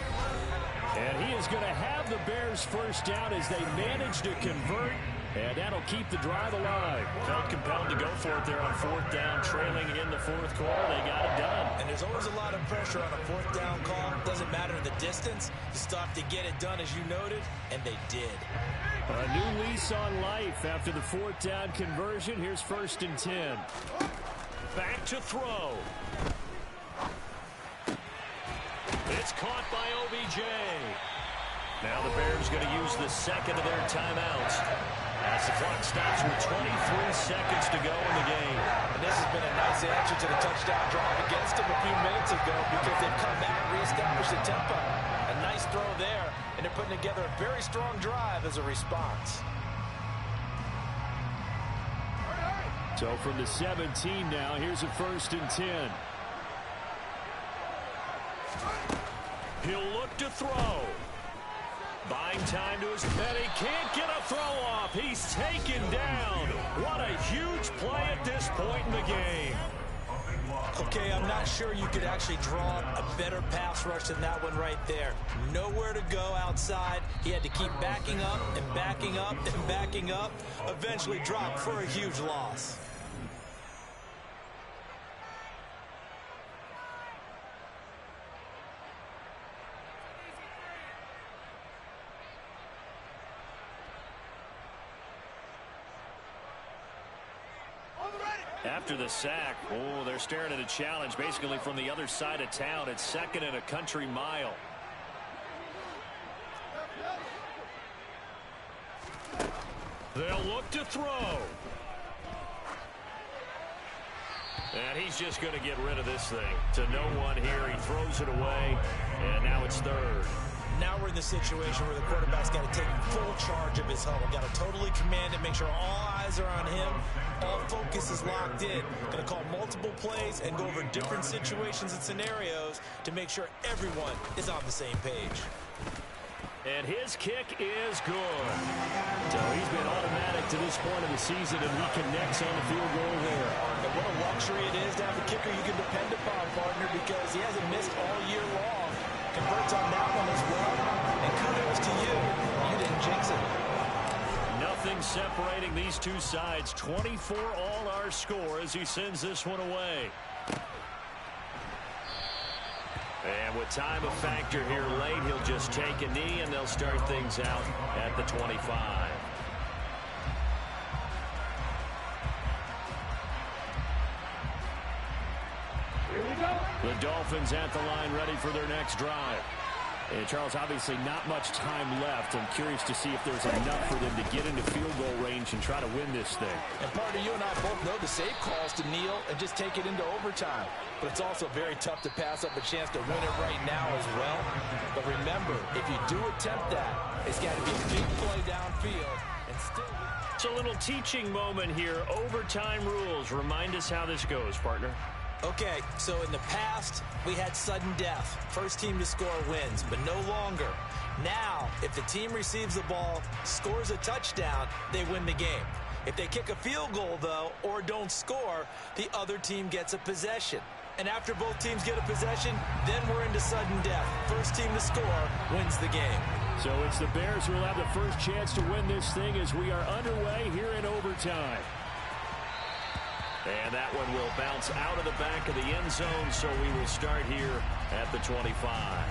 And he is going to have the Bears first down as they manage to convert, and that'll keep the drive alive. Felt compelled to go for it there on 4th down, trailing in the 4th quarter. They got it done. And there's always a lot of pressure on a 4th down call. Doesn't matter the distance. You still have to get it done, as you noted, and they did. A new lease on life after the 4th down conversion. Here's 1st and 10. Back to throw. It's caught by OBJ. Now the Bears going to use the 2nd of their timeouts as the clock stops with 23 seconds to go in the game. And this has been a nice answer to the touchdown drive against them a few minutes ago, because they've come back and reestablished the tempo. A nice throw there, and they're putting together a very strong drive as a response. So from the 17 now, here's a 1st and 10. He'll look to throw. Buying time to his and he can't get a throw off. He's taken down. What a huge play at this point in the game. Okay, I'm not sure you could actually draw a better pass rush than that one right there. Nowhere to go outside. He had to keep backing up and backing up and backing up. Eventually dropped for a huge loss. After the sack, they're staring at a challenge basically from the other side of town. It's 2nd and a country mile. They'll look to throw. And he's just going to get rid of this thing. To no one here. He throws it away. And now it's third. Now we're in the situation where the quarterback's got to take full charge of his huddle. Got to totally command it, make sure all eyes are on him. All focus is locked in. Going to call multiple plays and go over different situations and scenarios to make sure everyone is on the same page. And his kick is good. So he's been automatic to this point of the season, and he connects on the field goal there. And what a luxury it is to have a kicker you can depend upon, partner, because he hasn't missed all year long. Converts on that one as well. And kudos to you. You didn't jinx it. Nothing separating these two sides. 24 all our score as he sends this one away. And with time a factor here late, he'll just take a knee, and they'll start things out at the 25. The Dolphins at the line ready for their next drive. And Charles, obviously not much time left. I'm curious to see if there's enough for them to get into field goal range and try to win this thing. And partner, you and I both know the safe calls to kneel and just take it into overtime. But it's also very tough to pass up a chance to win it right now as well. But remember, if you do attempt that, it's got to be a big play downfield. And still... It's a little teaching moment here. Overtime rules. Remind us how this goes, partner. Okay, so in the past, we had sudden death. First team to score wins, but no longer. Now, if the team receives the ball, scores a touchdown, they win the game. If they kick a field goal, though, or don't score, the other team gets a possession. And after both teams get a possession, then we're into sudden death. First team to score wins the game. So it's the Bears who will have the first chance to win this thing as we are underway here in overtime. And that one will bounce out of the back of the end zone, so we will start here at the 25.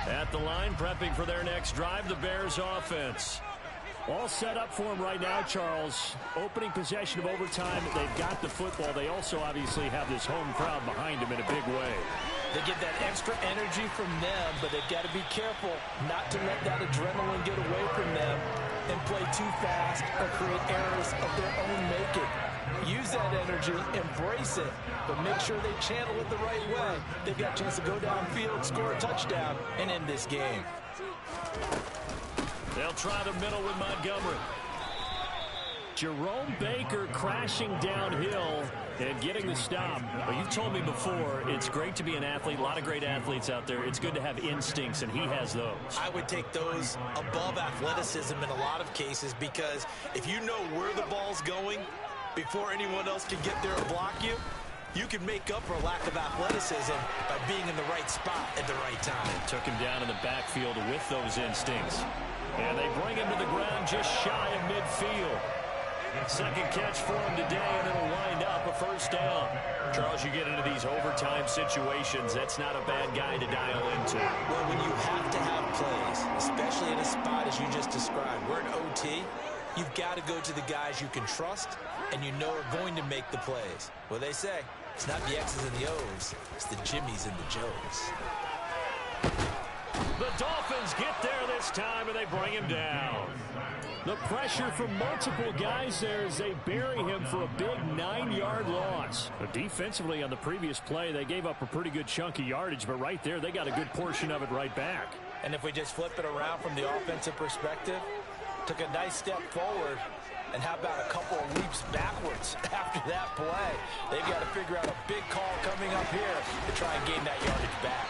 At the line, prepping for their next drive, the Bears offense. All set up for him right now, Charles. Opening possession of overtime. They've got the football. They also obviously have this home crowd behind them in a big way. They get that extra energy from them, but they've got to be careful not to let that adrenaline get away from them and play too fast or create errors of their own making. Use that energy, embrace it, but make sure they channel it the right way. They've got a chance to go downfield, score a touchdown, and end this game. They'll try the middle with Montgomery. Jerome Baker crashing downhill and getting the stop. Well, you've told me before, it's great to be an athlete. A lot of great athletes out there. It's good to have instincts, and he has those. I would take those above athleticism in a lot of cases, because if you know where the ball's going before anyone else can get there and block you, you can make up for a lack of athleticism by being in the right spot at the right time. And took him down in the backfield with those instincts. And they bring him to the ground just shy of midfield. Second catch for him today, and it'll wind up a first down. Charles, you get into these overtime situations, that's not a bad guy to dial into. Well, when you have to have plays, especially in a spot as you just described, we're in OT, you've got to go to the guys you can trust and you know are going to make the plays. Well, they say, it's not the X's and the O's, it's the Jimmies and the Joes. The Dolphins get there this time, and they bring him down. The pressure from multiple guys there as they bury him for a big 9-yard loss. Defensively on the previous play, they gave up a pretty good chunk of yardage, but right there, they got a good portion of it right back. And if we just flip it around from the offensive perspective, took a nice step forward, and how about a couple of leaps backwards after that play? They've got to figure out a big call coming up here to try and gain that yardage back.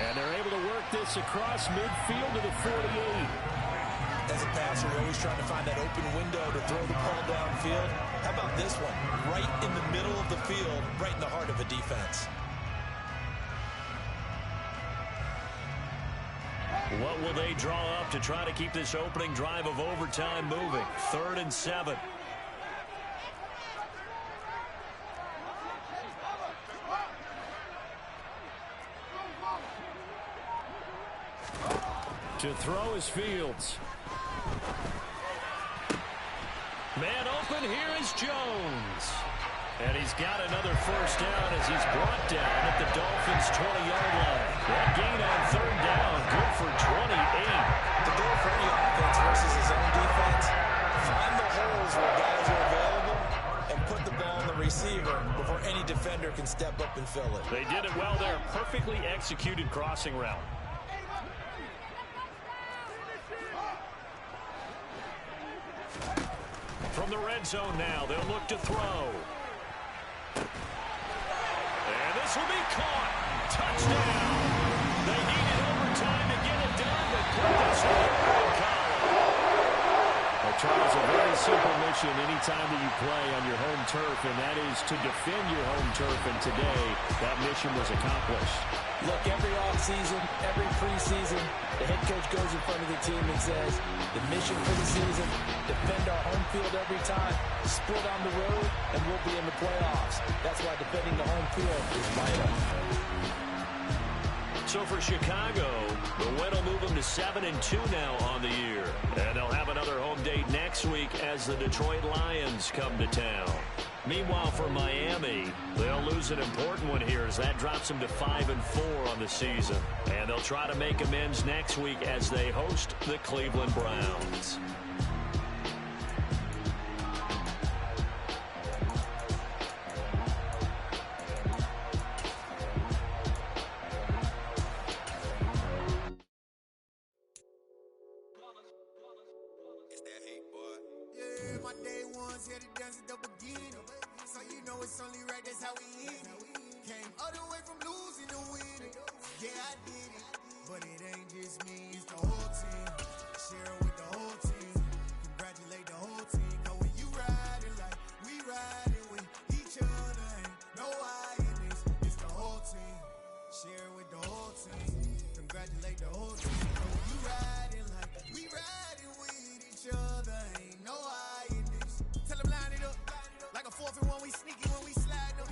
And they're able to work this across midfield to the 48. As a passer, you're always trying to find that open window to throw the ball downfield. How about this one? Right in the middle of the field, right in the heart of a defense. What will they draw up to try to keep this opening drive of overtime moving? 3rd and 7. To throw is Fields. Man open, here is Jones. And he's got another first down as he's brought down at the Dolphins' 20-yard line. That gain on third down, good for 28. The goal for any offense versus his own defense, find the holes where guys are available and put the ball on the receiver before any defender can step up and fill it. They did it well there. Perfectly executed crossing route. From the red zone now, they'll look to throw. And this will be caught. Touchdown. They needed overtime to get it done, but put this one in column. Well, Charles, a very simple mission anytime that you play on your home turf, and that is to defend your home turf. And today, that mission was accomplished. Look, every offseason, every preseason, the head coach goes in front of the team and says, the mission for the season, defend our home field every time, split on the road, and we'll be in the playoffs. That's why defending the home field is vital. So for Chicago, the win will move them to 7-2 now on the year. And they'll have another home date next week as the Detroit Lions come to town. Meanwhile, for Miami, they'll lose an important one here as that drops them to 5-4 on the season. And they'll try to make amends next week as they host the Cleveland Browns. It's only right, that's how we eat it. Came all the way from losing to winning. Yeah, I did it, but it ain't just me, it's the whole team. Share it with the whole team. Congratulate the whole team. Cause when you riding like we riding with each other, ain't no I in this, it's the whole team. Share it with the whole team. Congratulate the whole team. Cause when you riding like we riding with each other, ain't no I in this. Tell them line it up. Like a 4th and 1, we sneaky when we slide up.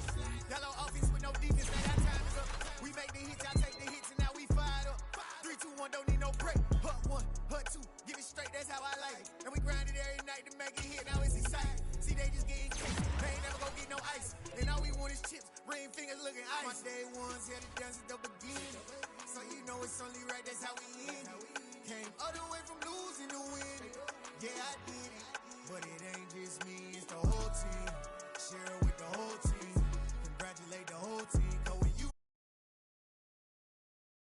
Yellow offense with no defense, now our time is up. We make the hits, I take the hits, and now we fired up. 3, 2, 1, don't need no break. Hut 1, hut 2, give it straight, that's how I like it. And we grind it every night to make it hit, now it's exciting. See, they just getting kicked, they ain't never gonna get no ice. And all we want is chips, ring fingers looking ice. My day ones had to dance at the beginning. So you know it's only right, that's how we end it. Came all the way from losing to winning. Yeah, I did it, but it ain't just me, it's the whole team. Share it with the whole team.